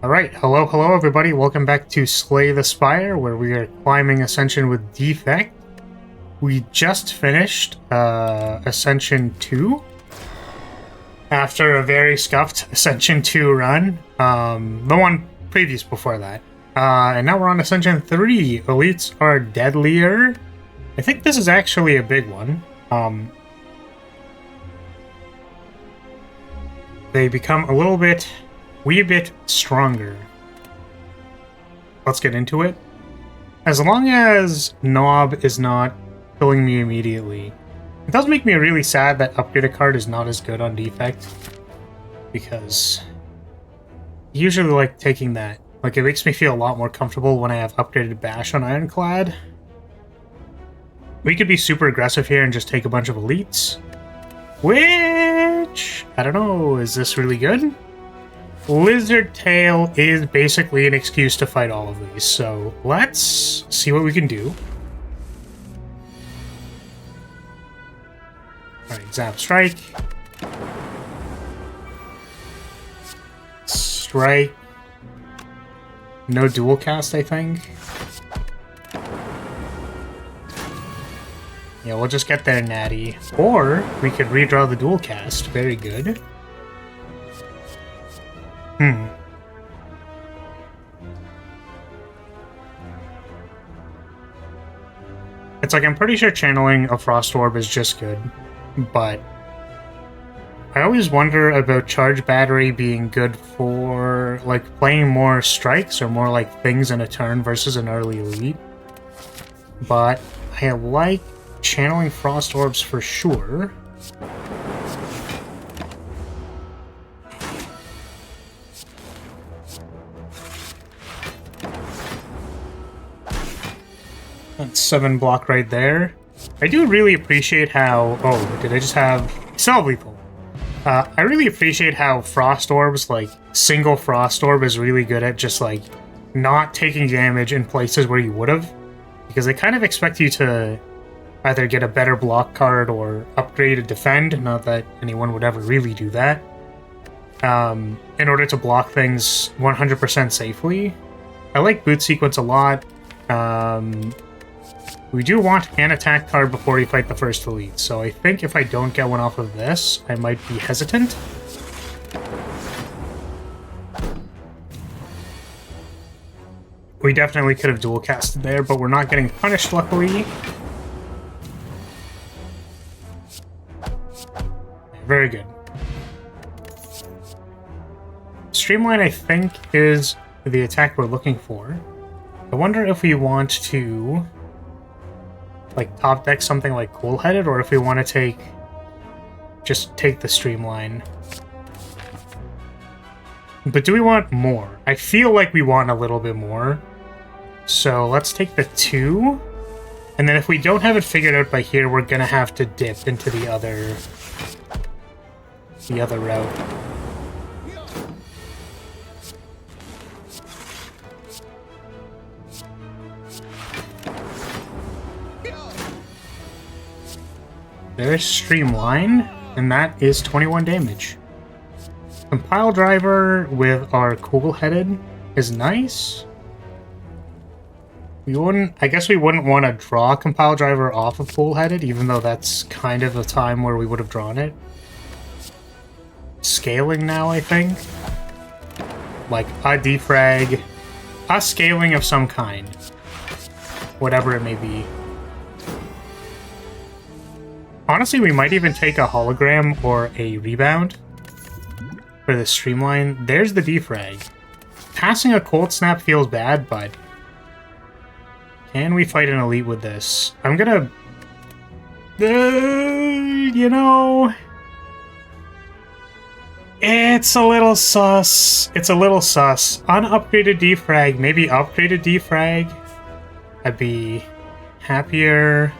Alright, hello everybody, welcome back to Slay the Spire, where we are climbing Ascension with Defect. We just finished Ascension 2, after a very scuffed Ascension 2 run, the one previous before that. And now we're on Ascension 3, Elites are deadlier. I think this is actually a big one. They become a little bit... wee bit stronger. Let's get into it. As long as Knob is not killing me immediately. It does make me really sad that upgraded card is not as good on Defect. Because I usually like taking that. Like, it makes me feel a lot more comfortable when I have upgraded Bash on Ironclad. We could be super aggressive here and just take a bunch of elites. Which... I don't know, is this really good? Lizard Tail is basically an excuse to fight all of these, so let's see what we can do. Alright, Zap Strike. Strike. No dual cast, I think. Yeah, we'll just get there, Natty. Or we could redraw the dual cast. Very good. It's like, I'm pretty sure channeling a Frost Orb is just good, but I always wonder about Charge Battery being good for, like, playing more strikes or more, like, things in a turn versus an early elite. But I like channeling Frost Orbs for sure. That's 7 block right there. I do really appreciate how... Oh, did I just have... Still have lethal. I really appreciate how Frost Orbs, like, single Frost Orb is really good at just, like, not taking damage in places where you would have. Because they kind of expect you to either get a better block card or upgrade a defend. Not that anyone would ever really do that. In order to block things 100% safely. I like Boot Sequence a lot. We do want an attack card before we fight the first elite, so I think if I don't get one off of this, I might be hesitant. We definitely could have dual casted there, but we're not getting punished, luckily. Very good. Streamline, I think, is the attack we're looking for. I wonder if we want to... like, top deck something like Cool-Headed, or if we want to just take the Streamline. But do we want more? I feel like we want a little bit more. So let's take the 2. And then if we don't have it figured out by here, we're gonna have to dip into the other route. There's Streamline, and that is 21 damage. Compile Driver with our Cool-Headed is nice. I guess we wouldn't want to draw Compile Driver off of Cool-Headed, even though that's kind of the time where we would have drawn it. Scaling now, I think. Like, a defrag. A scaling of some kind. Whatever it may be. Honestly, we might even take a hologram or a rebound for the Streamline. There's the defrag. Passing a Cold Snap feels bad, but can we fight an elite with this? I'm gonna... you know... It's a little sus. It's a little sus. Unupgraded defrag, maybe upgraded defrag. I'd be happier.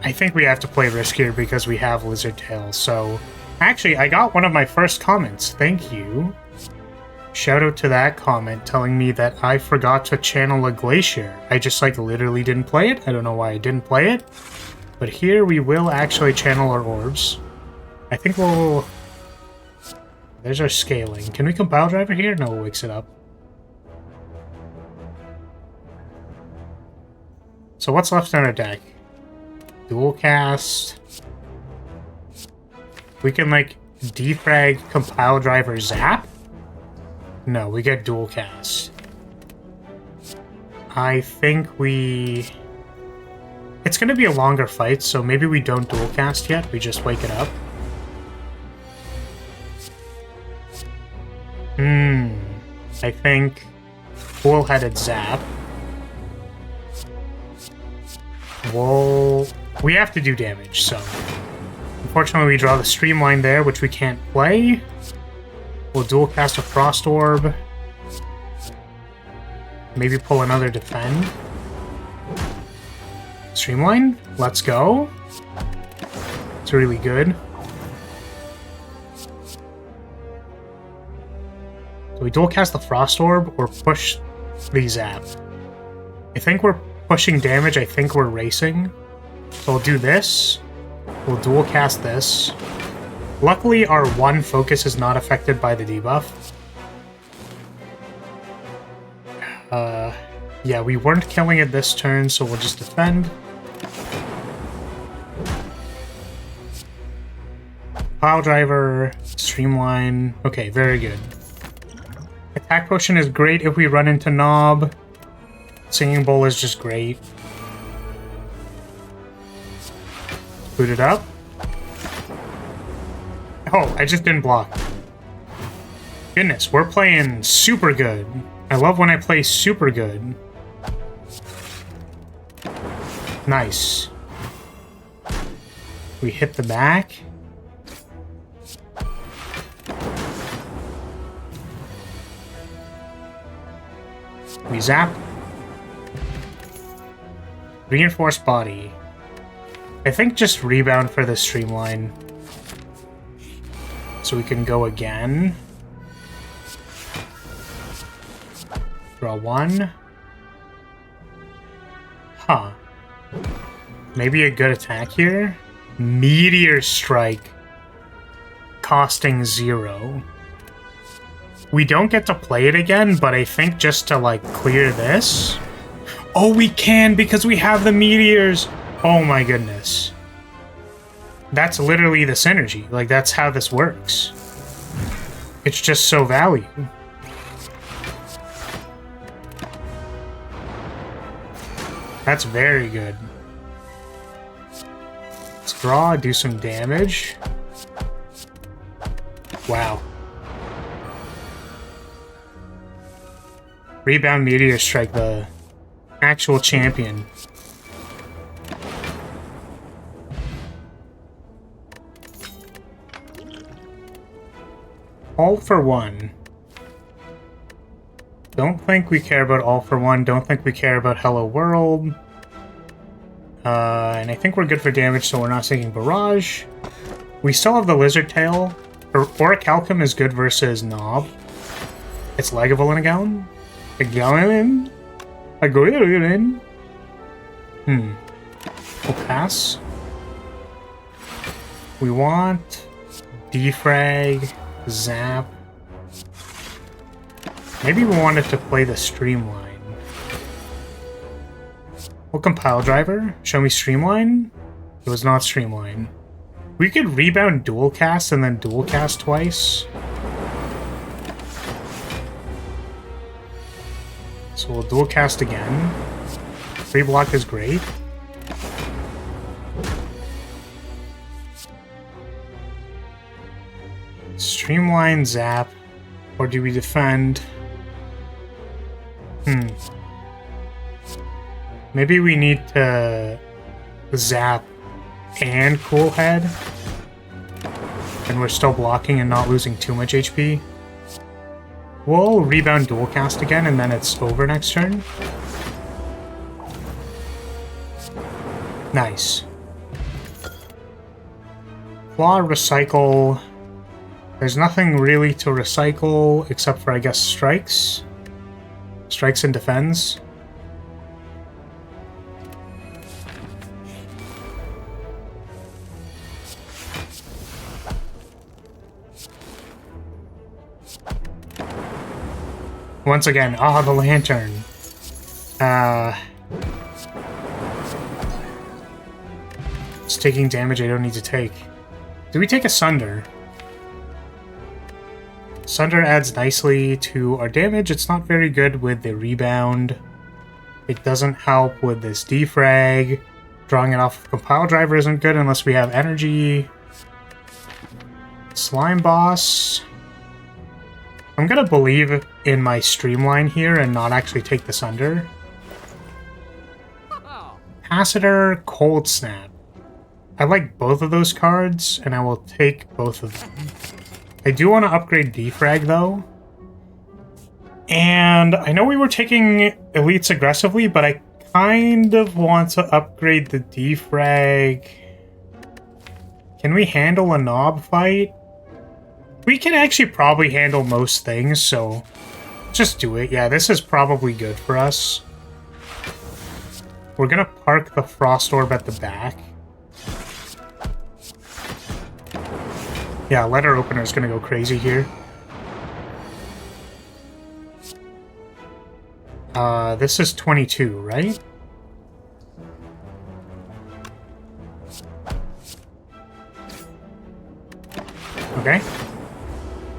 I think we have to play riskier because we have Lizard Tail, so... Actually, I got one of my first comments. Thank you. Shout out to that comment telling me that I forgot to channel a Glacier. I just, like, literally didn't play it. I don't know why I didn't play it. But here we will actually channel our orbs. I think we'll There's our scaling. Can we compile driver here? No, it wakes it up. So what's left on our deck? Dual cast. We can, like, defrag compile driver zap? No, we get dual cast. I think we... It's gonna be a longer fight, so maybe we don't dual cast yet. We just wake it up. I think full-headed zap. We have to do damage, so... Unfortunately, we draw the Streamline there, which we can't play. We'll dual cast a Frost Orb. Maybe pull another Defend. Streamline? Let's go. It's really good. Do we dual cast the Frost Orb or push the Zap? I think we're pushing damage. I think we're racing. So we'll do this. We'll dual cast this. Luckily, our one focus is not affected by the debuff. Yeah, we weren't killing it this turn, so we'll just defend. Pile driver, streamline. Okay, very good. Attack potion is great if we run into Knob. Singing bowl is just great. Boot it up. Oh, I just didn't block. Goodness, we're playing super good. I love when I play super good. Nice. We hit the back. We zap. Reinforced body. I think just rebound for the streamline. So we can go again. Draw one. Huh. Maybe a good attack here? Meteor Strike. Costing 0. We don't get to play it again, but I think just to, like, clear this... Oh, we can because we have the meteors! Oh my goodness. That's literally the synergy. Like, that's how this works. It's just so valuable. That's very good. Let's draw, do some damage. Wow. Rebound Meteor Strike, the actual champion. All for one. Don't think we care about all for one. Don't think we care about Hello World. And I think we're good for damage, so we're not taking Barrage. We still have the Lizard Tail. Orichalcum is good versus Knob. It's Lagavulin a gallon? A gallon? A gallon? We'll pass. We want defrag, zap. Maybe we wanted to play the streamline. We'll compile driver. Show me streamline. It was not streamline. We could rebound dual cast and then dual cast twice. So we'll dual cast again. Free block is great. Streamline, zap. Or do we defend? Maybe we need to zap and cool head. And we're still blocking and not losing too much HP. We'll rebound dual cast again and then it's over next turn. Nice. Claw, recycle. There's nothing really to recycle except for, I guess, strikes. Strikes and defends. Once again, the lantern. It's taking damage I don't need to take. Do we take a Sunder? Sunder adds nicely to our damage. It's not very good with the rebound. It doesn't help with this defrag. Drawing it off of compile driver isn't good unless we have energy. Slime boss. I'm gonna believe in my streamline here and not actually take this under. Capacitor, Cold Snap. I like both of those cards, and I will take both of them. I do want to upgrade Defrag, though. And I know we were taking Elites aggressively, but I kind of want to upgrade the Defrag. Can we handle a Knob fight? We can actually probably handle most things, so just do it. Yeah, this is probably good for us. We're gonna park the Frost Orb at the back. Yeah, letter opener is gonna go crazy here. This is 22, right? Okay.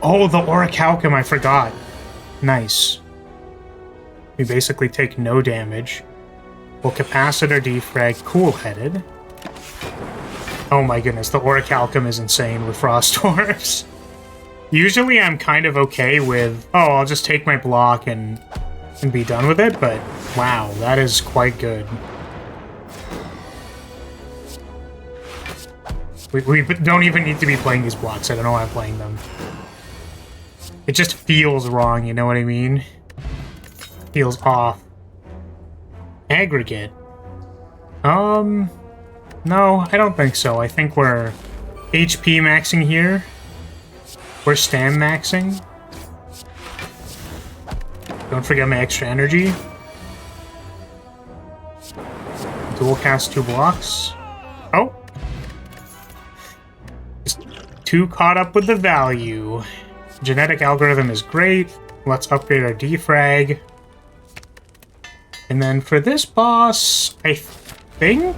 Oh, the Orichalcum, I forgot. Nice. We basically take no damage. Well, Capacitor Defrag, cool-headed. Oh my goodness, the Orichalcum is insane with Frost Orbs. Usually I'm kind of okay with, oh, I'll just take my block and be done with it, but wow, that is quite good. We don't even need to be playing these blocks. I don't know why I'm playing them. It just feels wrong, you know what I mean? Feels off. Aggregate. No, I don't think so. I think we're HP maxing here. We're stam maxing. Don't forget my extra energy. Dual cast 2 blocks. Oh! Just too caught up with the value. Genetic algorithm is great. Let's upgrade our defrag. And then for this boss, I think...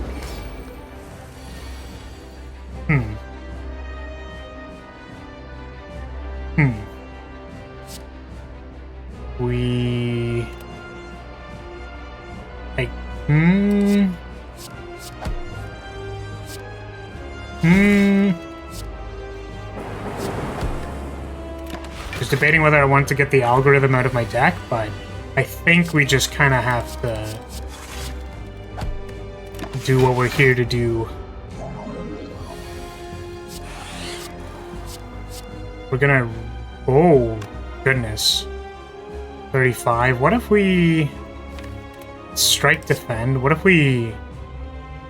We... Just debating whether I want to get the algorithm out of my deck, but I think we just kind of have to do what we're here to do. We're gonna... Oh, goodness. 35. What if we... Strike defend? What if we...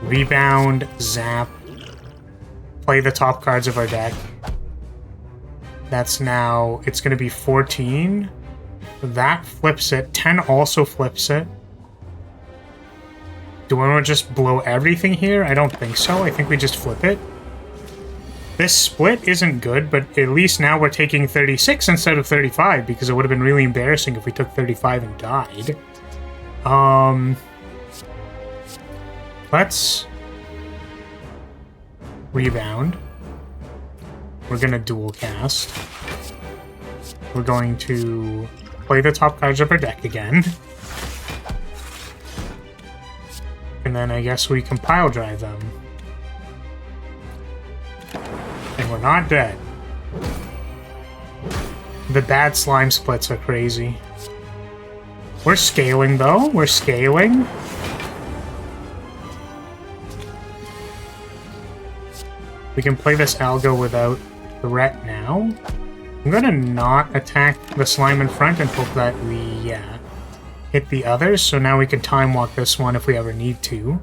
Rebound, zap, play the top cards of our deck? That's now... It's gonna be 14. That flips it. 10 also flips it. Do we want to just blow everything here? I don't think so. I think we just flip it. This split isn't good, but at least now we're taking 36 instead of 35, because it would have been really embarrassing if we took 35 and died. Let's rebound. We're gonna dual cast. We're going to play the top cards of our deck again. And then I guess we compile drive them. And we're not dead. The bad slime splits are crazy. We're scaling, though. We're scaling. We can play this algo without threat now. I'm gonna not attack the slime in front and hope that we, hit the others. So now we can time walk this one if we ever need to.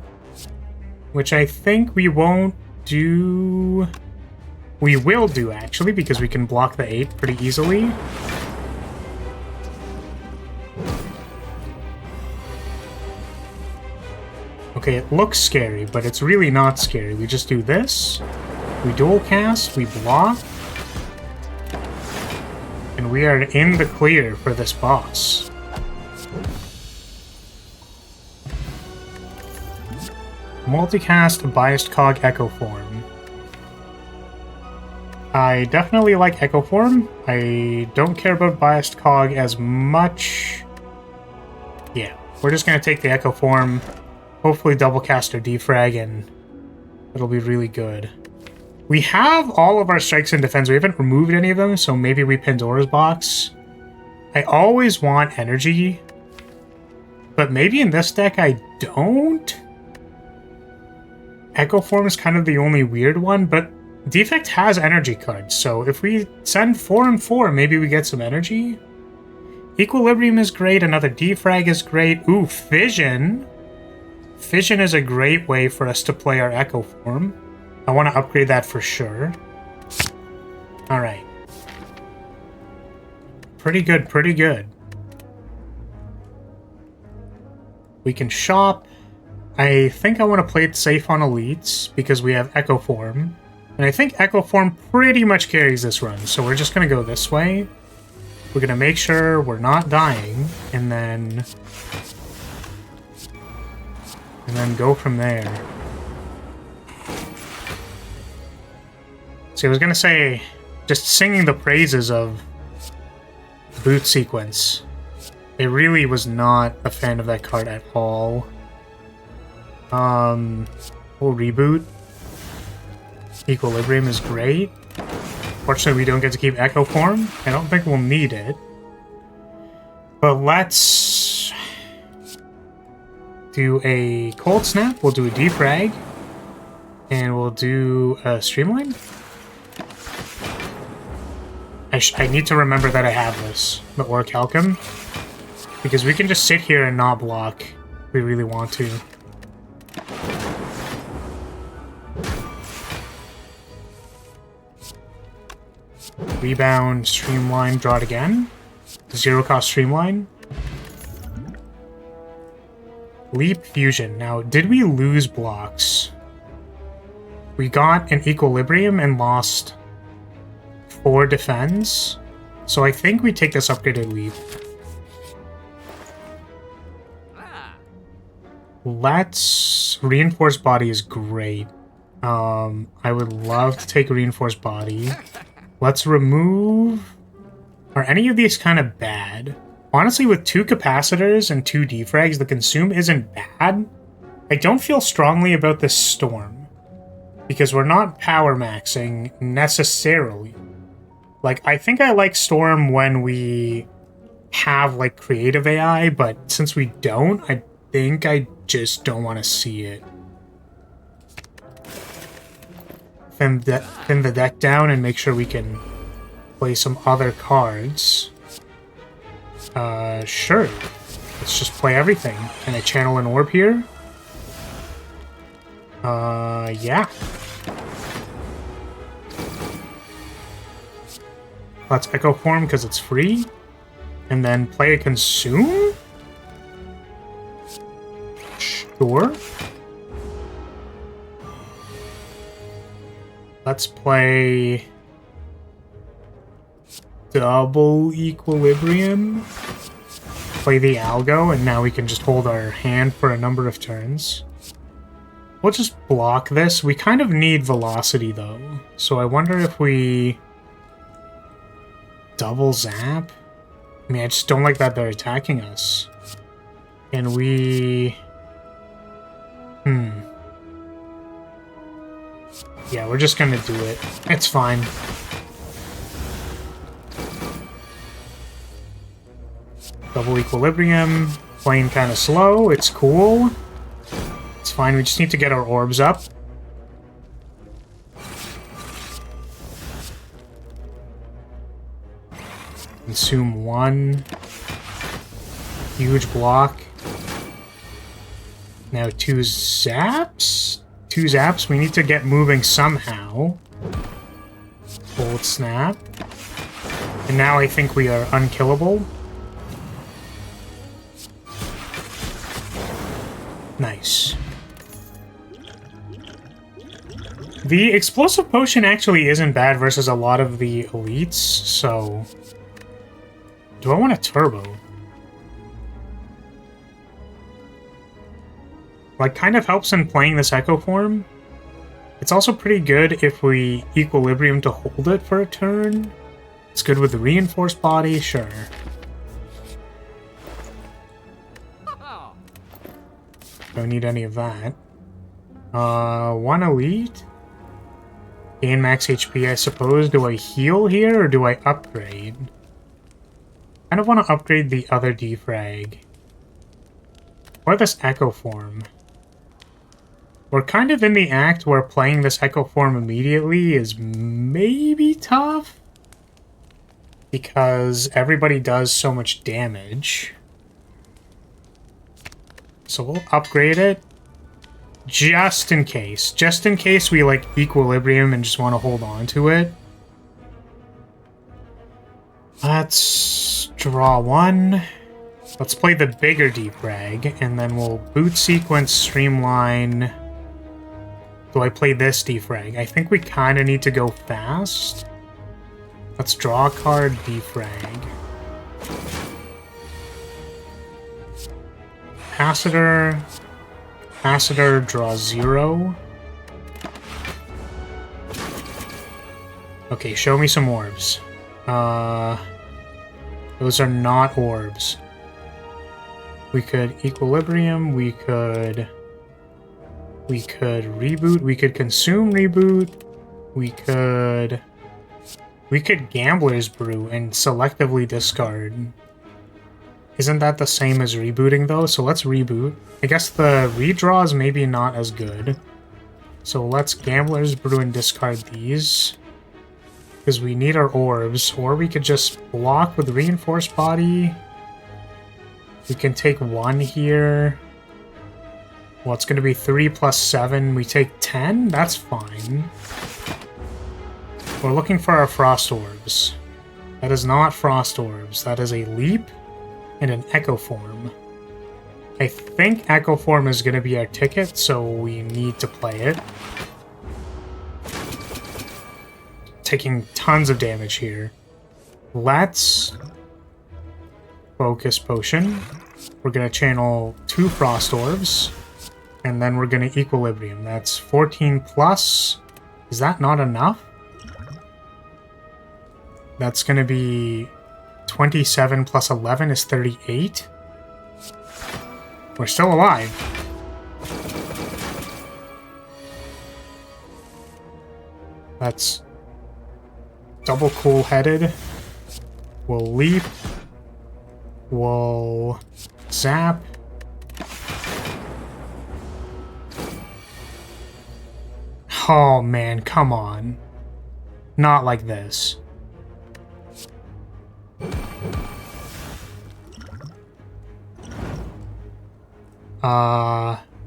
Which I think we won't do... We will do, actually, because we can block the 8 pretty easily. Okay, it looks scary, but it's really not scary. We just do this. We dual cast, we block. And and we are in the clear for this boss. Multicast Biased Cog Echo Form. I definitely like Echo Form. I don't care about Biased Cog as much. Yeah, we're just going to take the Echo Form, hopefully double cast or defrag, and it'll be really good. We have all of our strikes in defense. We haven't removed any of them, so maybe we Pandora's Box. I always want energy, but maybe in this deck I don't. Echo Form is kind of the only weird one, but Defect has energy cards, so if we send 4 and 4, maybe we get some energy. Equilibrium is great, another defrag is great. Ooh, Fission. Fission is a great way for us to play our Echo Form. I want to upgrade that for sure. Alright. Pretty good, pretty good. We can shop. I think I want to play it safe on elites because we have Echo Form. And I think Echo Form pretty much carries this run, so we're just going to go this way. We're going to make sure we're not dying, and then go from there. See, I was going to say, just singing the praises of Boot Sequence. I really was not a fan of that card at all. We'll reboot. Equilibrium is great. Fortunately, we don't get to keep Echo Form. I don't think we'll need it. But let's do a Cold Snap. We'll do a Defrag. And we'll do a Streamline. I need to remember that I have this, the Orichalcum. Because we can just sit here and not block if we really want to. Rebound, Streamline, draw it again. Zero cost Streamline. Leap Fusion. Now, did we lose blocks? We got an Equilibrium and lost 4 defense. So I think we take this upgraded Leap. Let's... Reinforced Body is great. I would love to take Reinforced Body. Let's remove... Are any of these kind of bad? Honestly, with 2 capacitors and 2 defrags, the consume isn't bad. I don't feel strongly about this Storm. Because we're not power maxing necessarily. Like, I think I like Storm when we have, like, creative AI, but since we don't, I think I just don't want to see it. Thin the deck down and make sure we can play some other cards. Sure. Let's just play everything. Can I channel an orb here? Yeah. Let's Echo Form because it's free. And then play a Consume? Sure. Let's play double Equilibrium. Play the Algo, and now we can just hold our hand for a number of turns. We'll just block this. We kind of need velocity, though. So I wonder if we... double Zap? I mean, I just don't like that they're attacking us. And we... Yeah, we're just gonna do it. It's fine. Double Equilibrium. Playing kind of slow. It's cool. It's fine. We just need to get our orbs up. Consume 1. Huge block. Now 2 zaps? 2 zaps. We need to get moving somehow. Cold Snap. And now I think we are unkillable. Nice. The Explosive Potion actually isn't bad versus a lot of the elites, so Do I want a turbo? Like, kind of helps in playing this Echo form. It's also pretty good if we equilibrium to hold it for a turn. It's good with the reinforced body, sure. Don't need any of that. One elite. Gain max HP, I suppose. Do I heal here or do I upgrade? I kind of want to upgrade the other defrag. Or this Echo form. We're kind of in the act where playing this Echo form immediately is maybe tough. Because everybody does so much damage. So we'll upgrade it. Just in case. Just in case we, like, equilibrium and just want to hold on to it. Let's draw one. Let's play the bigger defrag, and then we'll boot sequence, streamline. Do I play this defrag? I think we kind of need to go fast. Let's draw a card, defrag. Capacitor. Capacitor, draw 0. Okay, show me some orbs. Those are not orbs. We could equilibrium, we could reboot, we could consume reboot, we could Gambler's Brew and selectively discard. Isn't that the same as rebooting though? So let's reboot. I guess the redraw is maybe not as good. So let's Gambler's Brew and discard these. Because we need our orbs. Or we could just block with reinforced body. We can take 1 here. Well, it's going to be 3 plus 7. We take 10? That's fine. We're looking for our Frost Orbs. That is not Frost Orbs. That is a Leap and an Echo form. I think Echo form is going to be our ticket, so we need to play it. Taking tons of damage here. Let's Focus Potion. We're going to channel 2 Frost Orbs, and then we're going to Equilibrium. That's 14 plus. Is that not enough? That's going to be 27 plus 11 is 38. We're still alive. That's double cool-headed. We'll leap. We'll zap. Oh man, come on. Not like this.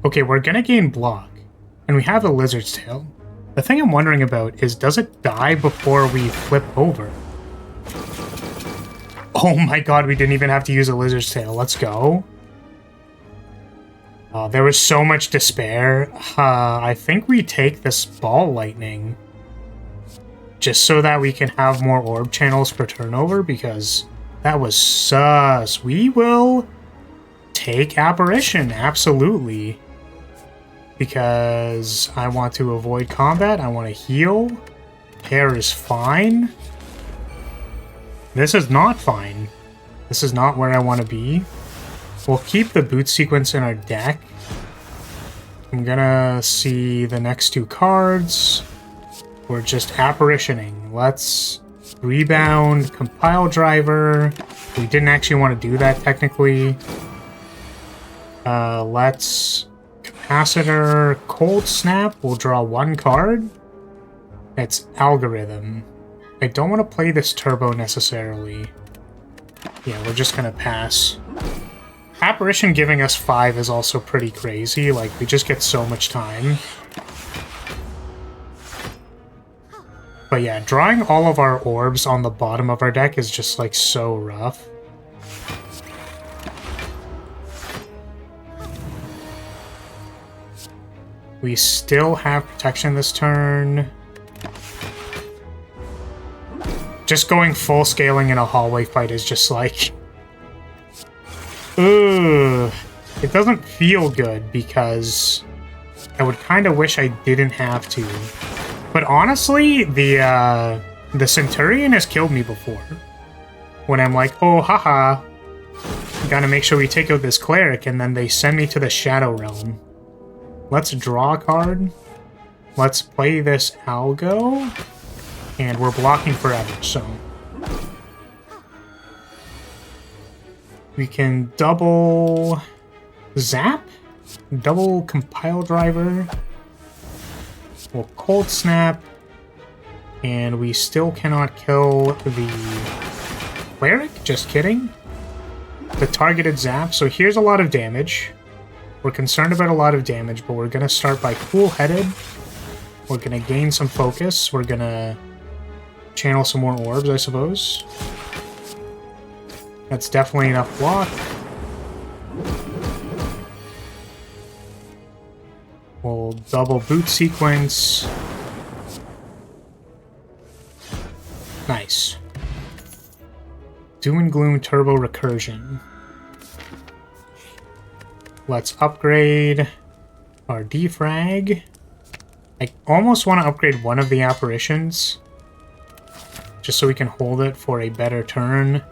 Okay, we're gonna gain block. And we have a Lizard's Tail. The thing I'm wondering about is, does it die before we flip over? Oh my god, we didn't even have to use a Lizard's Tail. Let's go. There was so much despair. I think we take this Ball Lightning. Just so that we can have more orb channels per turnover, because that was sus. We will take Apparition, absolutely. Because I want to avoid combat, I want to heal. Hair is fine. This is not fine. This is not where I want to be. We'll keep the boot sequence in our deck. I'm gonna see the next 2 cards. We're just apparitioning. Let's rebound, compile driver. We didn't actually want to do that technically. Let's capacitor, cold snap. We'll draw 1 card. It's algorithm. I don't want to play this turbo necessarily. Yeah, we're just gonna pass. Apparition giving us 5 is also pretty crazy. Like, we just get so much time. But yeah, drawing all of our orbs on the bottom of our deck is just, like, so rough. We still have protection this turn. Just going full scaling in a hallway fight is just like... Ugh. It doesn't feel good because I would kind of wish I didn't have to. But honestly, the Centurion has killed me before. When I'm like, oh, haha, gotta make sure we take out this cleric, and then they send me to the Shadow Realm. Let's draw a card. Let's play this Algo. And we're blocking forever, so... We can double... Zap? Double Compile Driver. We'll Cold Snap. And we still cannot kill the... Cleric? Just kidding. The targeted zap. So here's a lot of damage. We're concerned about a lot of damage, but we're going to start by cool-headed. We're going to gain some focus. We're going to channel some more orbs, I suppose. That's definitely enough block. We'll double boot sequence. Nice. Doom and Gloom Turbo Recursion. Let's upgrade our defrag. I almost want to upgrade one of the apparitions, just so we can hold it for a better turn.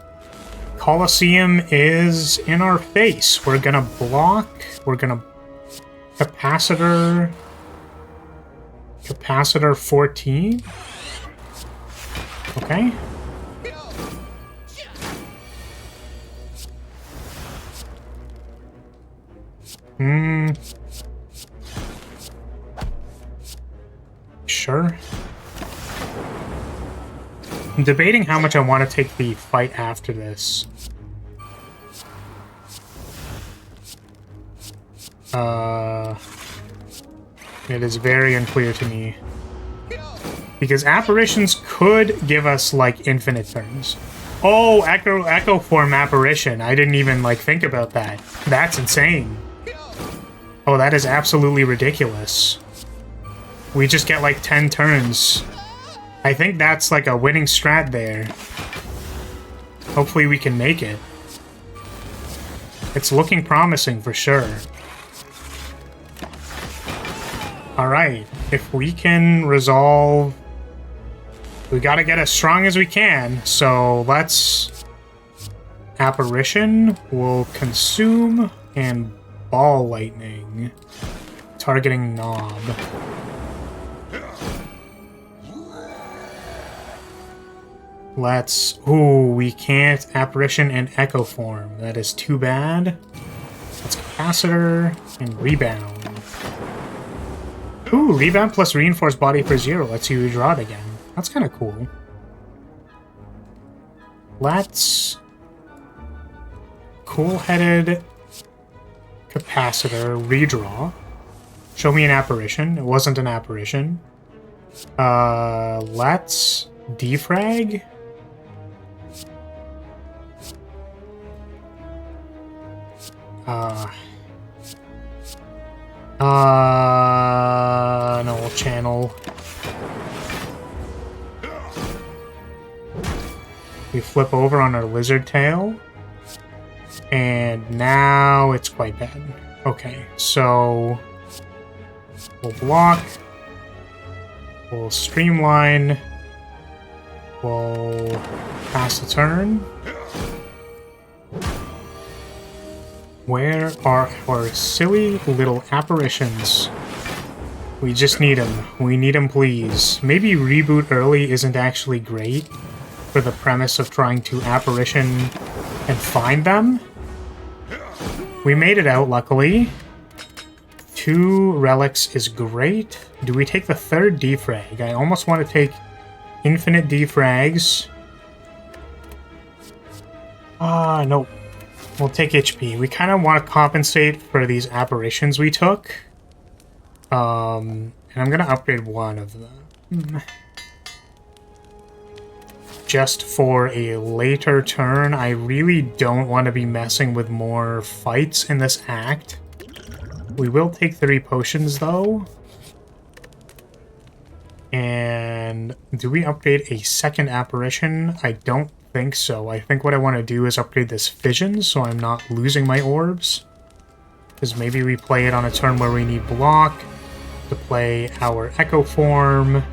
Colosseum is in our face. We're gonna block. We're gonna capacitor 14. Okay. Sure. I'm debating how much I want to take the fight after this. It is very unclear to me. Because apparitions could give us, like, infinite turns. Oh, Echo Form Apparition. I didn't even, like, think about that. That's insane. Oh, that is absolutely ridiculous. We just get, like, 10 turns. I think that's, like, a winning strat there. Hopefully we can make it. It's looking promising for sure. Alright, if we can resolve... We gotta get as strong as we can, so let's... Apparition will consume and ball lightning. Targeting knob. Let's... Ooh, we can't apparition and echo form. That is too bad. Let's capacitor and rebound. Ooh, rebound plus reinforced body for 0 lets you redraw it again. That's kind of cool. Let's... Cool-headed capacitor, redraw. Show me an apparition. It wasn't an apparition. Let's defrag. No, we'll channel. We flip over on our lizard tail. And now it's quite bad. Okay, so we'll block. We'll streamline. We'll pass the turn. Where are our silly little apparitions? We just need them. We need them, please. Maybe reboot early isn't actually great for the premise of trying to apparition and find them. We made it out, luckily. 2 relics is great. Do we take the 3rd defrag? I almost want to take infinite defrags. Nope. We'll take HP. We kind of want to compensate for these apparitions we took. And I'm going to upgrade one of them. Just for a later turn. I really don't want to be messing with more fights in this act. We will take 3 potions, though. And do we upgrade a second apparition? I don't think so. I think what I want to do is upgrade this fission so I'm not losing my orbs. Because maybe we play it on a turn where we need block to play our echo form.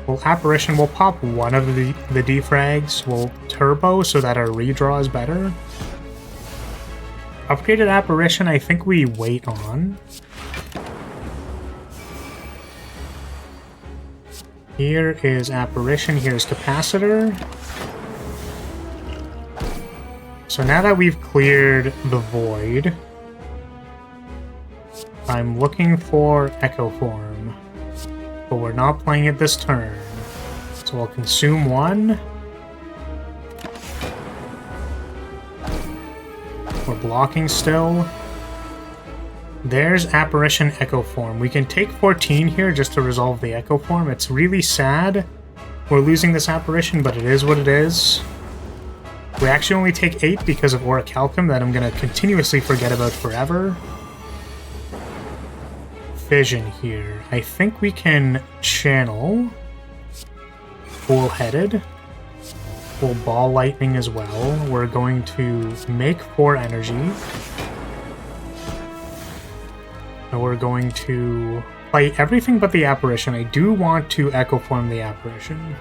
Well, apparition will pop one of the defrags. We'll turbo so that our redraw is better. Upgraded apparition, I think we wait on. Here is apparition, here's capacitor. So now that we've cleared the void, I'm looking for echo form, but we're not playing it this turn. So we'll consume one. We're blocking still. There's apparition echo form. We can take 14 here just to resolve the echo form. It's really sad we're losing this apparition, but it is what it is. We actually only take 8 because of orichalcum that I'm going to continuously forget about forever. Fission here. I think we can channel Full-headed. We'll ball lightning as well. We're going to make 4 energy. And we're going to play everything but the apparition. I do want to echo form the apparition.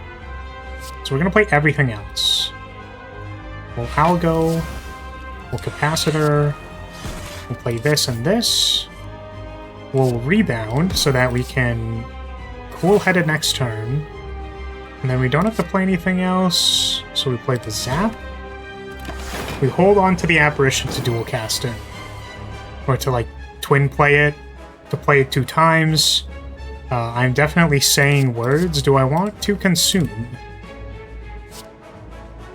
So we're going to play everything else. We'll algo. We'll capacitor. We'll play this and this. We'll rebound so that we can cool-headed next turn. And then we don't have to play anything else. So we play the zap. We hold on to the apparition to dual cast it. Or to like twin play it, to play it 2 times. I'm definitely saying words. Do I want to consume?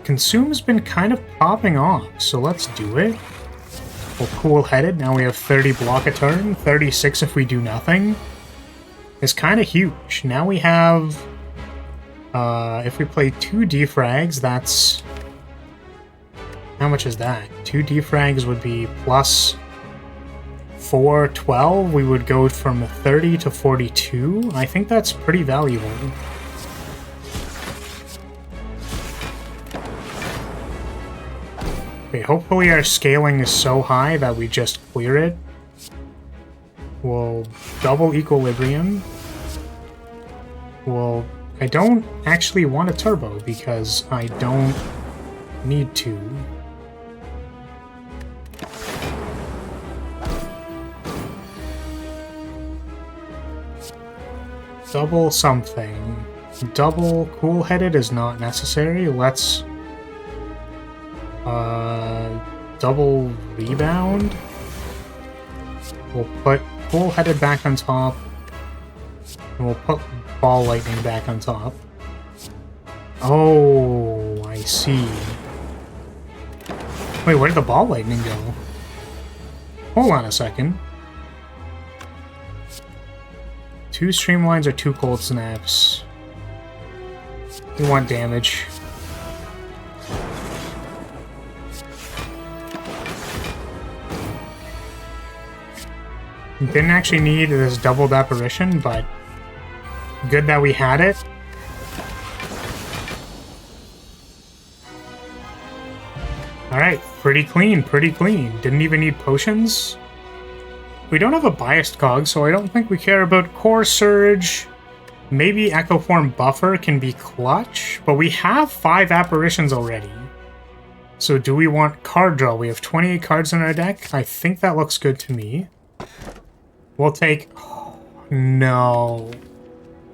Consume's been kind of popping off, so let's do it. We'll cool-headed. Now we have 30 block a turn, 36 if we do nothing. It's kind of huge. Now we have... if we play 2 defrags, that's... How much is that? 2 defrags would be plus 4, 12. We would go from 30 to 42. I think that's pretty valuable. Okay, hopefully our scaling is so high that we just clear it. We'll double equilibrium. We'll... I don't actually want a turbo because I don't need to. Double something. Double cool-headed is not necessary. Let's... double rebound. We'll put cool-headed back on top. And we'll put ball lightning back on top. Oh, I see. Wait, where did the ball lightning go? Hold on a second. 2 streamlines or 2 cold snaps. We want damage. Didn't actually need this doubled apparition, but good that we had it. Alright, pretty clean, pretty clean. Didn't even need potions. We don't have a biased cog, so I don't think we care about core surge. Maybe Echo Form Buffer can be clutch, but we have 5 apparitions already. So do we want card draw? We have 28 cards in our deck. I think that looks good to me. We'll take... Oh, no.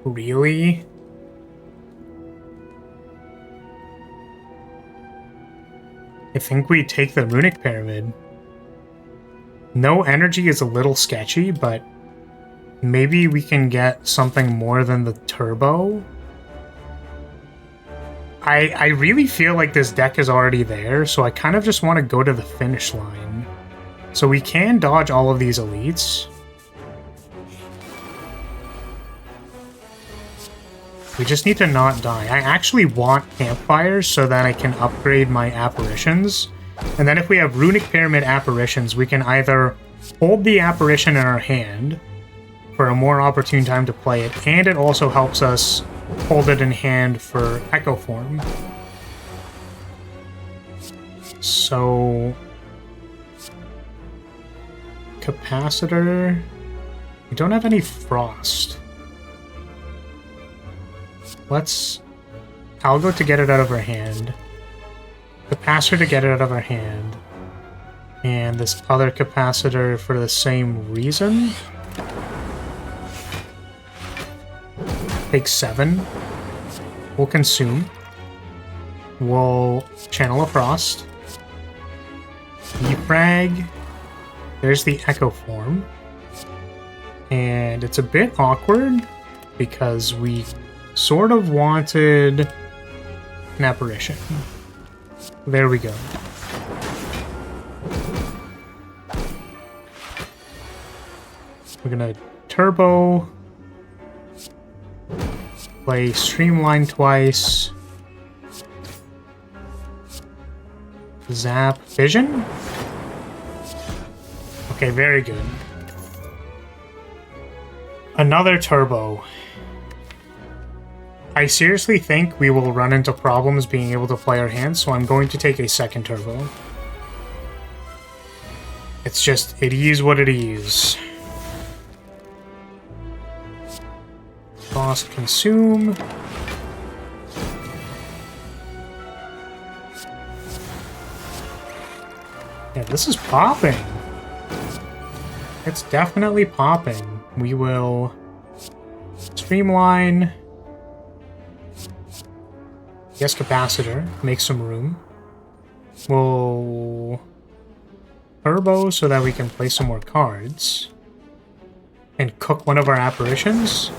Really? I think we take the Runic Pyramid. No energy is a little sketchy, but maybe we can get something more than the turbo. I really feel like this deck is already there, so I kind of just want to go to the finish line. So we can dodge all of these elites. We just need to not die. I actually want campfires so that I can upgrade my apparitions. And then if we have Runic Pyramid apparitions, we can either hold the apparition in our hand for a more opportune time to play it, and it also helps us hold it in hand for Echo Form. So... Capacitor... We don't have any Frost. I'll go to get it out of our hand. Capacitor to get it out of our hand. And this other capacitor for the same reason. Take 7. We'll consume. We'll channel a Frost. Defrag. There's the Echo Form. And it's a bit awkward because we sort of wanted an apparition. There we go. We're gonna turbo, play streamline twice, zap vision. Okay, very good. Another turbo. I seriously think we will run into problems being able to play our hands, so I'm going to take a second turbo. It's just, it is what it is. Frost consume. Yeah, this is popping. It's definitely popping. We will streamline. Yes, capacitor. Make some room. We'll turbo so that we can play some more cards. And cook one of our apparitions.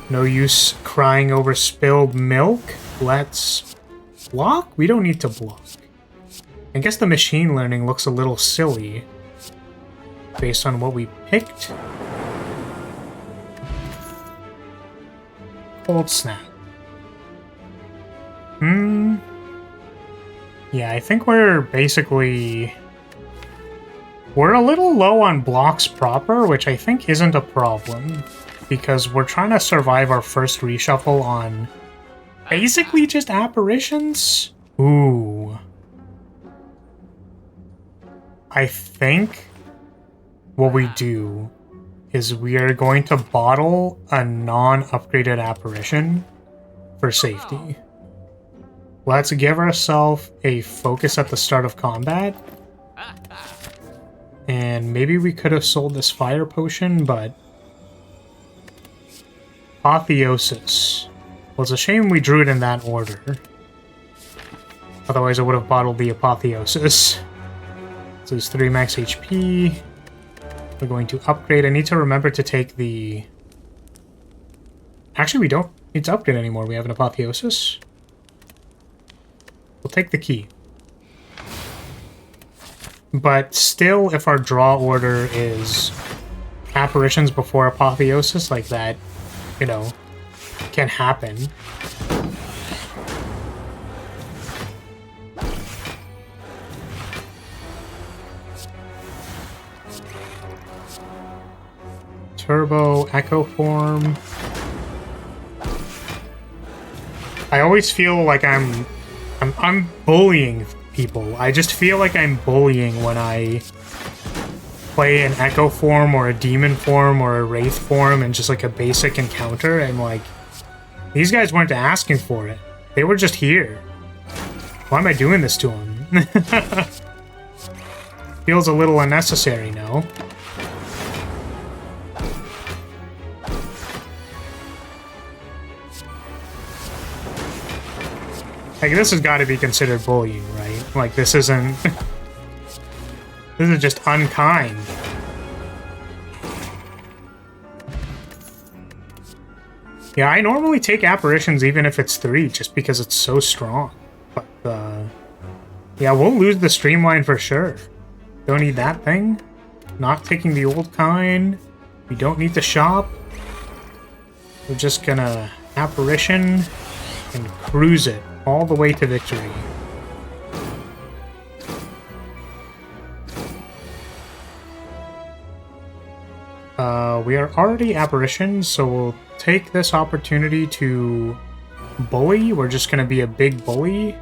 No use crying over spilled milk. Let's block? We don't need to block. I guess the machine learning looks a little silly based on what we picked. Cold snap. Yeah, I think we're basically... We're a little low on blocks proper, which I think isn't a problem. Because we're trying to survive our first reshuffle on basically just apparitions. Ooh. I think what we do is we are going to bottle a non-upgraded apparition for safety. Let's give ourselves a focus at the start of combat. And maybe we could have sold this fire potion, but... Apotheosis. Well, it's a shame we drew it in that order. Otherwise I would have bottled the Apotheosis. So it's 3 max HP. We're going to upgrade. I need to remember to take the... Actually, we don't need to upgrade anymore. We have an Apotheosis. We'll take the key. But still, if our draw order is apparitions before Apotheosis, like that, you know, can happen. Turbo, Echo Form. I always feel like I'm bullying people. I just feel like I'm bullying when I play an Echo Form or a Demon Form or a Wraith Form and just like a basic encounter, and like, these guys weren't asking for it. They were just here. Why am I doing this to them? Feels a little unnecessary, no? Like, this has got to be considered bullying, right? Like, this isn't... This is just unkind. Yeah, I normally take apparitions even if it's 3, just because it's so strong. But, yeah, we'll lose the streamline for sure. Don't need that thing. Not taking the old kind. We don't need the shop. We're just gonna apparition and cruise it all the way to victory. We are already apparitions, so we'll take this opportunity to bully. We're just gonna be a big bully.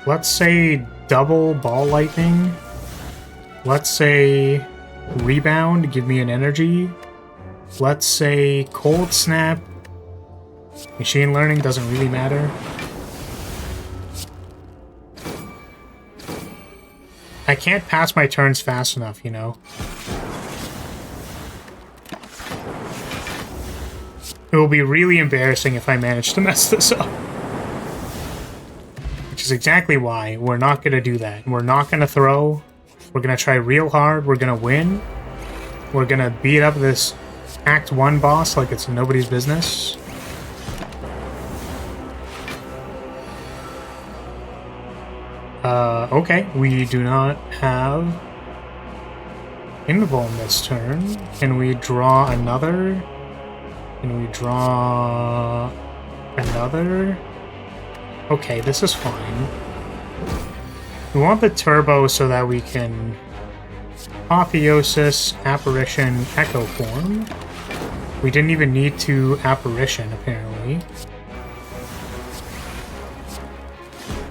Let's say double ball lightning. Let's say rebound, give me an energy. Let's say cold snap. Machine learning doesn't really matter. I can't pass my turns fast enough, you know? It will be really embarrassing if I manage to mess this up. Which is exactly why we're not going to do that. We're not going to throw. We're going to try real hard. We're going to win. We're going to beat up this Act 1 boss like it's nobody's business. Okay, we do not have Invuln this turn. Can we draw another? Can we draw another? Okay, this is fine. We want the turbo so that we can Apotheosis, Apparition, Echo Form. We didn't even need to Apparition, apparently.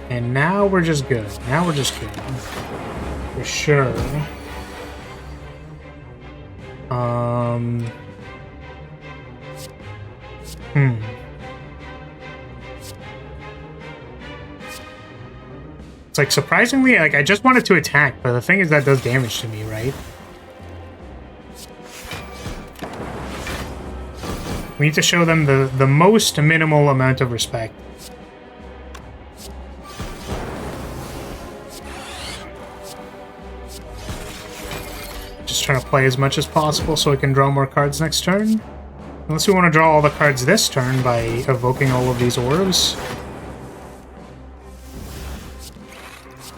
And now we're just good. Now we're just good. For sure. It's like surprisingly, like I just wanted to attack, but the thing is that does damage to me, right? We need to show them the most minimal amount of respect. Just trying to play as much as possible so I can draw more cards next turn. Unless we want to draw all the cards this turn by evoking all of these orbs.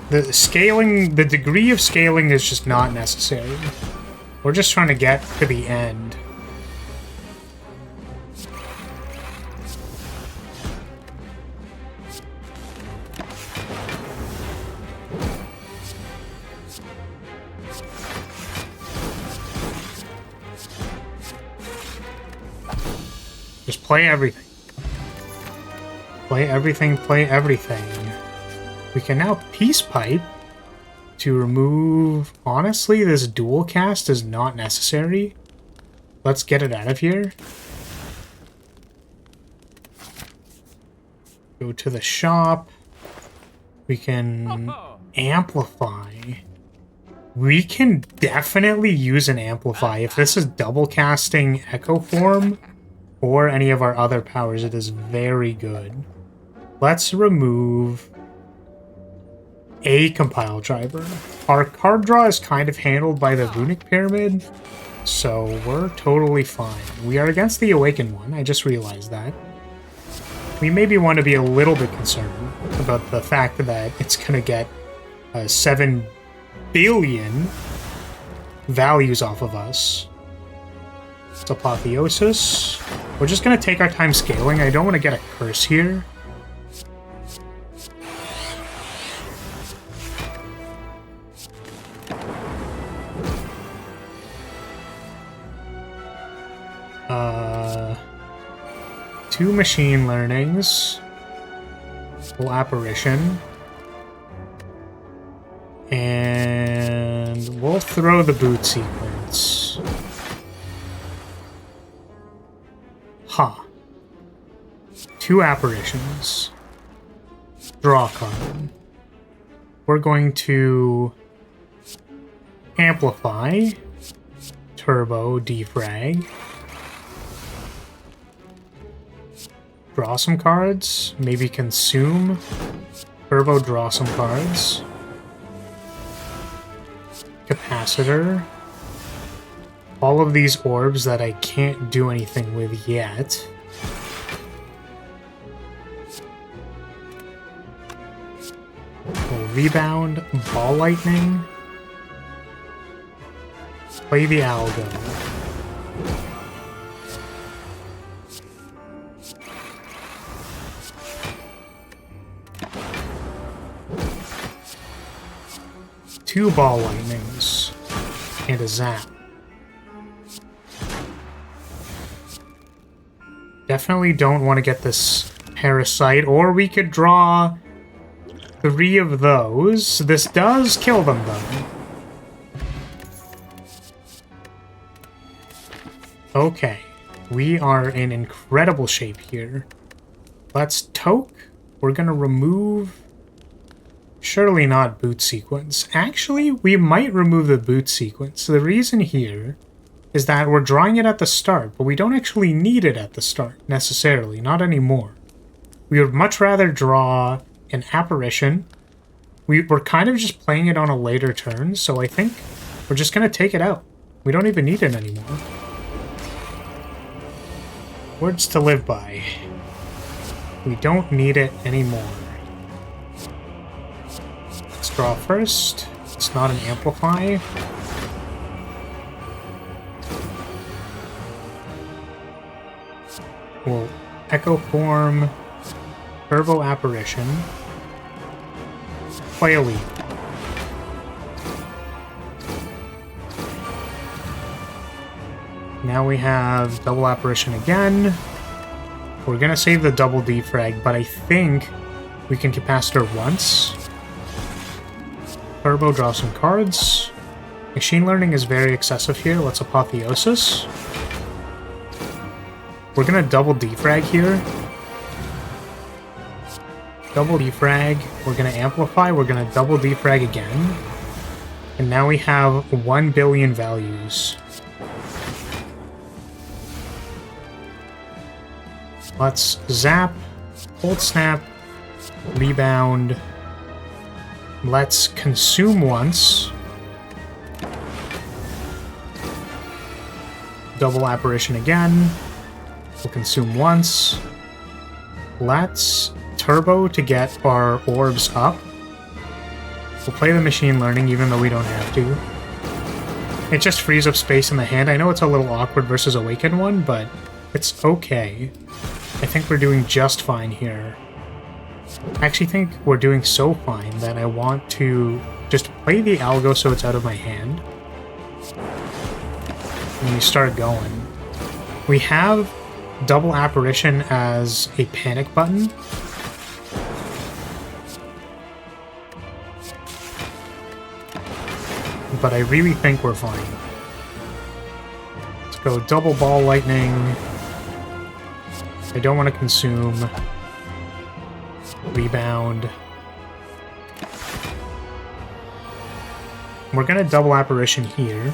The scaling, the degree of scaling is just not necessary. We're just trying to get to the end. Just play everything. Play everything, play everything. We can now Peace Pipe to remove... Honestly, this dual cast is not necessary. Let's get it out of here. Go to the shop. We can amplify. We can definitely use an amplify. If this is double casting Echo Form or any of our other powers, it is very good. Let's remove a compile driver. Our card draw is kind of handled by the Runic Pyramid, so we're totally fine. We are against the Awakened one, I just realized that. We maybe want to be a little bit concerned about the fact that it's going to get 7 billion values off of us. It's Apotheosis. We're just going to take our time scaling. I don't want to get a curse here. Two machine learnings. Full apparition. And we'll throw the boot sequence. Ha. Two apparitions. Draw a card. We're going to amplify. Turbo defrag. Draw some cards. Maybe consume. Turbo draw some cards. Capacitor. All of these orbs that I can't do anything with yet. We'll rebound. Ball lightning. Play the algo. 2 ball lightnings and a zap. Definitely don't want to get this parasite, or we could draw 3 of those. This does kill them, though. Okay, we are in incredible shape here. Let's toke. We're gonna remove... Surely not boot sequence. Actually, we might remove the boot sequence. The reason here is that we're drawing it at the start, but we don't actually need it at the start, necessarily. Not anymore. We would much rather draw an apparition. We're kind of just playing it on a later turn, so I think we're just gonna take it out. We don't even need it anymore. Words to live by. We don't need it anymore. Let's draw first. It's not an amplify. We'll echo form, turbo apparition, play a lead. Now we have double apparition again. We're gonna save the double defrag, but I think we can capacitor once. Turbo, draw some cards. Machine learning is very excessive here. Let's apotheosis. We're gonna double defrag here. Double defrag. We're gonna amplify. We're gonna double defrag again. And now we have 1 billion values. Let's zap, hold snap, rebound. Let's consume once. Double apparition again. We'll consume once. Let's turbo to get our orbs up. We'll play the machine learning even though we don't have to. It just frees up space in the hand. I know it's a little awkward versus Awaken one, but it's okay. I think we're doing just fine here. I actually think we're doing so fine that I want to just play the algo so it's out of my hand. And we start going. We have double apparition as a panic button. But I really think we're fine. Let's go double ball lightning. I don't want to consume. Rebound. We're gonna double apparition here.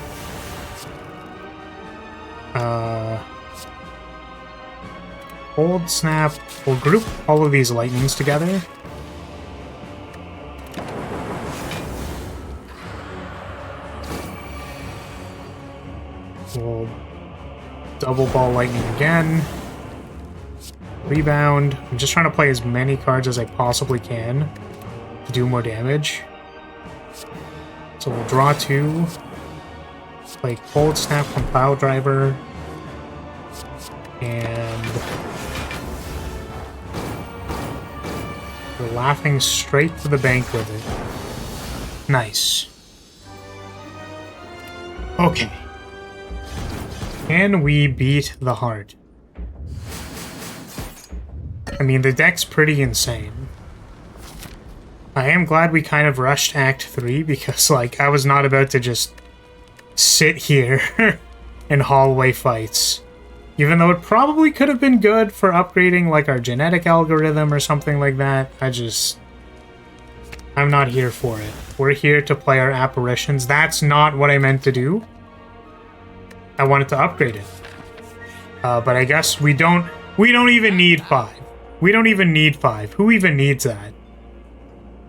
Hold snap. We'll group all of these lightnings together. We'll double ball lightning again. Rebound. I'm just trying to play as many cards as I possibly can to do more damage. So we'll draw 2. Play Cold Snap from Pile Driver. And we're laughing straight to the bank with it. Nice. Okay. Can we beat the heart? I mean, the deck's pretty insane. I am glad we kind of rushed Act 3 because, like, I was not about to just sit here in hallway fights. Even though it probably could have been good for upgrading, like, our genetic algorithm or something like that. I'm not here for it. We're here to play our apparitions. That's not what I meant to do. I wanted to upgrade it. But I guess we don't even need 5. We don't even need 5. Who even needs that?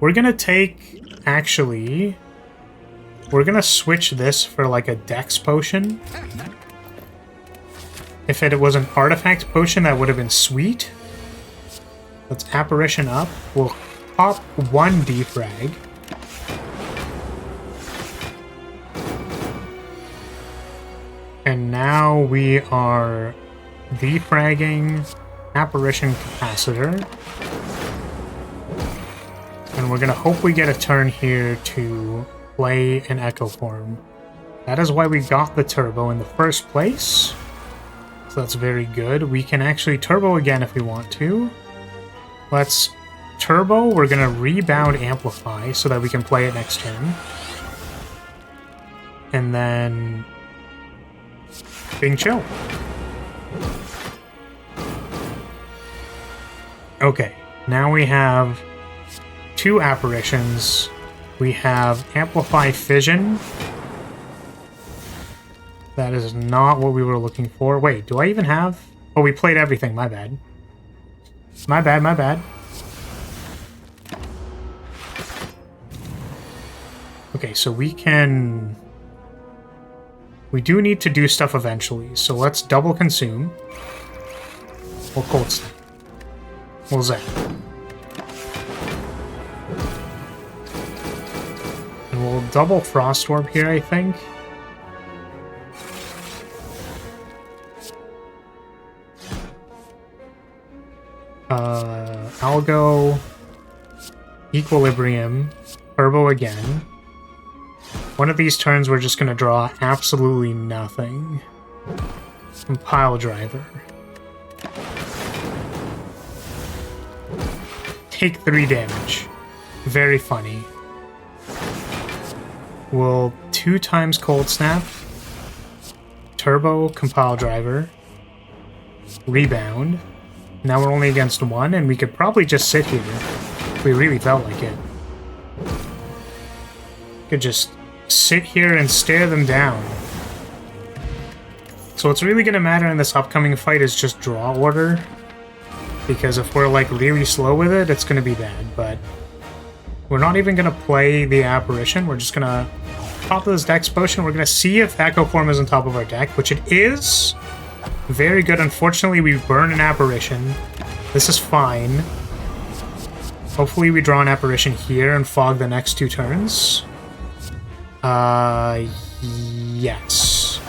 We're gonna take... Actually... We're gonna switch this for, like, a dex potion. If it was an artifact potion, that would have been sweet. Let's apparition up. We'll pop 1 defrag. And now we are defragging apparition capacitor. And we're gonna hope we get a turn here to play an Echo Form. That is why we got the Turbo in the first place. So that's very good. We can actually Turbo again if we want to. Let's Turbo. We're going to Rebound Amplify so that we can play it next turn. And then Bing Chill. Okay, now we have 2 apparitions. We have Amplify Fission. That is not what we were looking for. Wait, do I even have... Oh, we played everything. My bad. My bad, my bad. Okay, so we can... We do need to do stuff eventually, so let's double consume. We'll cold snap. We'll zap. And we'll double Frost Orb here, I think. I'll go Equilibrium, Turbo again. One of these turns we're just going to draw absolutely nothing. And Pile Driver. Take 3 damage. Very funny. We'll 2 times Cold Snap. Turbo, Compile Driver. Rebound. Now we're only against 1, and we could probably just sit here if we really felt like it. Could just sit here and stare them down. So what's really going to matter in this upcoming fight is just draw order. Because if we're like really slow with it, it's going to be bad. But we're not even going to play the Apparition. We're just going to pop this Dex Potion. We're going to see if Echo Form is on top of our deck, which it is. Very good. Unfortunately, we burn an Apparition. This is fine. Hopefully we draw an Apparition here and fog the next 2 turns. Yes.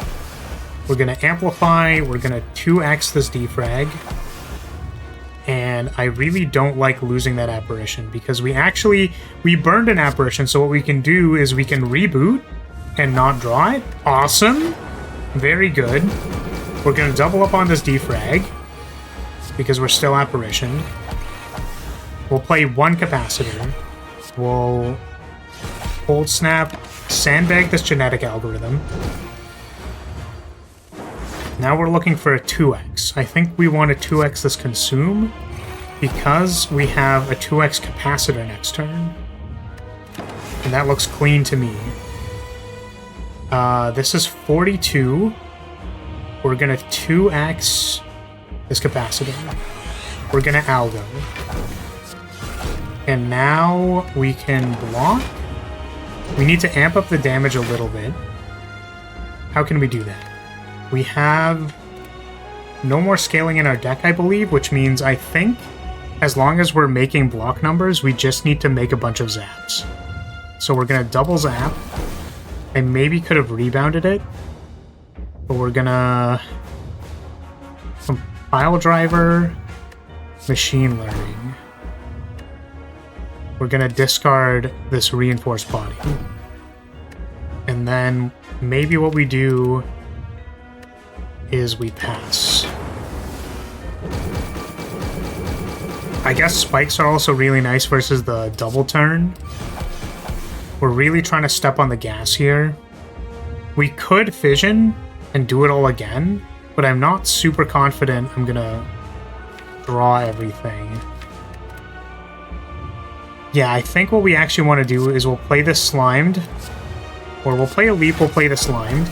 We're going to Amplify. We're going to 2x this defrag. And I really don't like losing that Apparition because we burned an Apparition, so what we can do is we can reboot and not draw it. Awesome. Very good. We're going to double up on this defrag because we're still Apparitioned. We'll play 1 Capacitor. We'll Cold Snap, sandbag this Genetic Algorithm. Now we're looking for a 2x. I think we want to 2x this Consume because we have a 2x Capacitor next turn. And that looks clean to me. This is 42. We're going to 2x this Capacitor. We're going to Algo. And now we can block. We need to amp up the damage a little bit. How can we do that? We have no more scaling in our deck, I believe, which means I think as long as we're making block numbers, we just need to make a bunch of zaps. So we're going to double zap. I maybe could have rebounded it, but we're going to Compile Driver, Machine Learning. We're going to discard this Reinforced Body. And then maybe what we do is we pass. I guess spikes are also really nice versus the double turn. We're really trying to step on the gas here. We could fission and do it all again, but I'm not super confident I'm gonna draw everything. Yeah, I think what we actually want to do is we'll play this Slimed, or we'll play a Leap, we'll play the Slimed.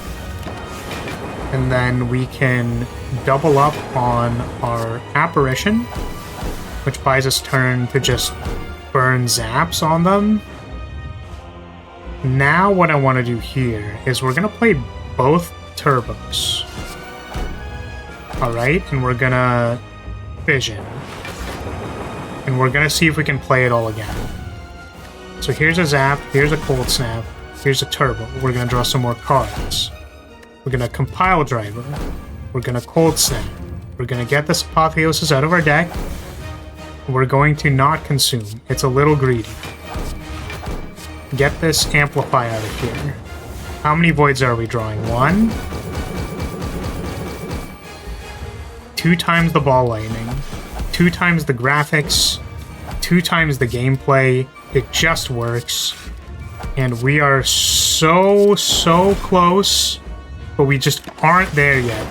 And then we can double up on our Apparition, which buys us turn to just burn zaps on them. Now what I want to do here is we're going to play both Turbos. Alright, and we're going to Fission. And we're going to see if we can play it all again. So here's a Zap, here's a Cold Snap, here's a Turbo. We're going to draw some more cards. We're going to Compile Driver. We're going to Cold Snap. We're going to get this Apotheosis out of our deck. We're going to not consume. It's a little greedy. get this Amplify out of here. How many voids are we drawing? 1. 2 times the ball lightning. 2 times the graphics. 2 times the gameplay. It just works. And we are so close, but we just aren't there yet.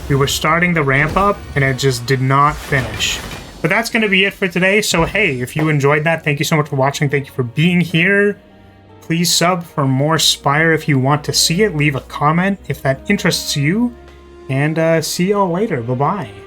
We were starting the ramp up, and it just did not finish. But that's going to be it for today. So hey, if you enjoyed that, thank you so much for watching. Thank you for being here. Please sub for more Spire if you want to see it. Leave a comment if that interests you. And see y'all later. Bye-bye.